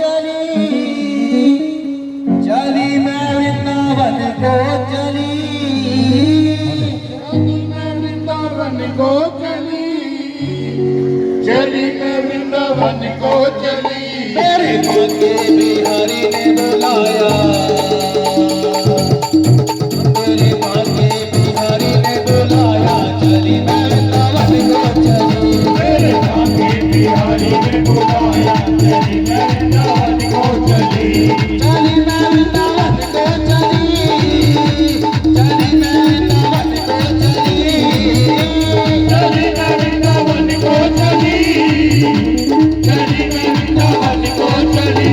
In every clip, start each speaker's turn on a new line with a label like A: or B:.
A: चली, चली मैं वृंदावन को चली,
B: चली मैं वृंदावन को चली, चली मैं वृंदावन को चली।
A: मेरे भाग्य बिहारी ने बुलाया, मेरे भाग्य बिहारी ने बुलाया, चली मैं वृंदावन को चली,
B: मेरे भाग्य बिहारी ने बुलाया, चली मैं वृंदावन को चली,
A: चली मैं वृंदावन को चली, चली मैं वृंदावन को चली,
B: चली मैं वृंदावन को चली, चली मैं वृंदावन को चली।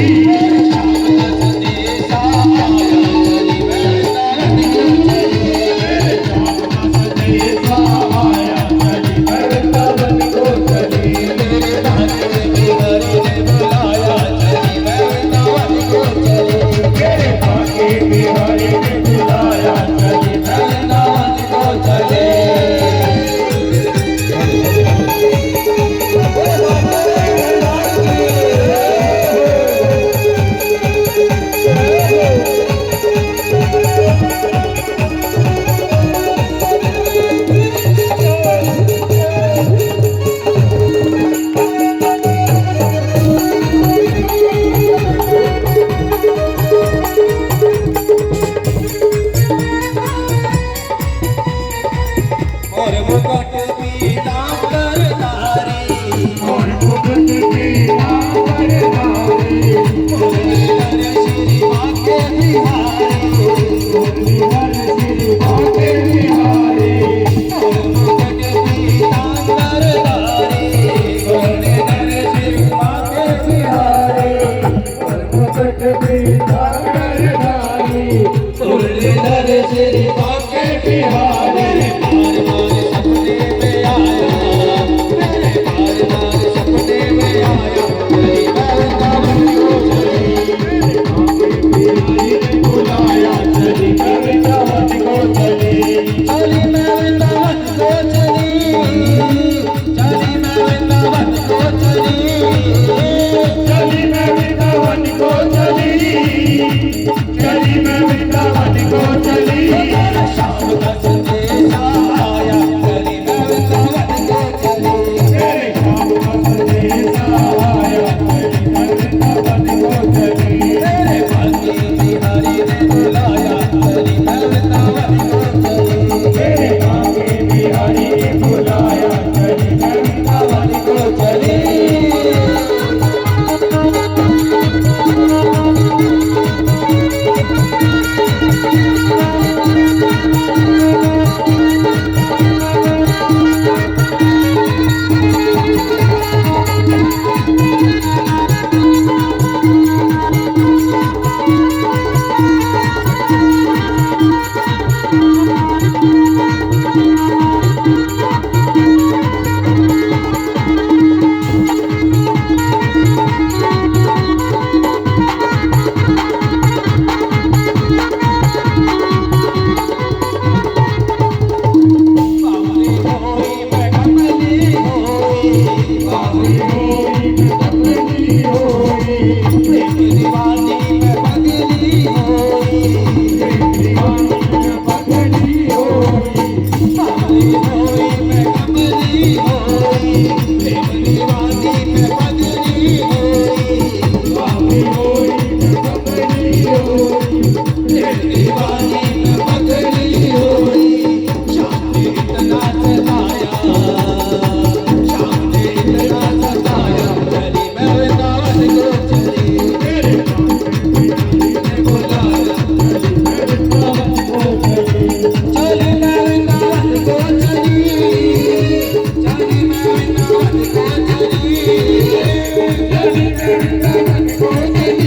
A: और मुकुट पीतांबर धारी,
B: और मुकुट पीतांबर धारी,
A: मुरलीधर श्री भाग्य बिहारी,
B: मुरलीधर श्री भाग्य बिहारी,
A: और मुकुट पीतांबर धारी, मुरलीधर श्री भाग्य बिहारी,
B: और मुकुट पीतांबर धारी,
A: मुरलीधर श्री भाग्य बिहारी।
B: चली मैं वृंदावन को चली,
A: शाम का संदेश आया, चली मैं वृंदावन को चली,
B: मेरे शाम का संदेश आया, चली मैं वृंदावन को चली,
A: मेरे भाग्य बिहारी ने बुलाया, चली मैं वृंदावन को चली,
B: मेरे भाग्य बिहारी ने बुलाया, चली मैं वृंदावन को चली।
A: चली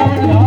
B: वृंदावन धाम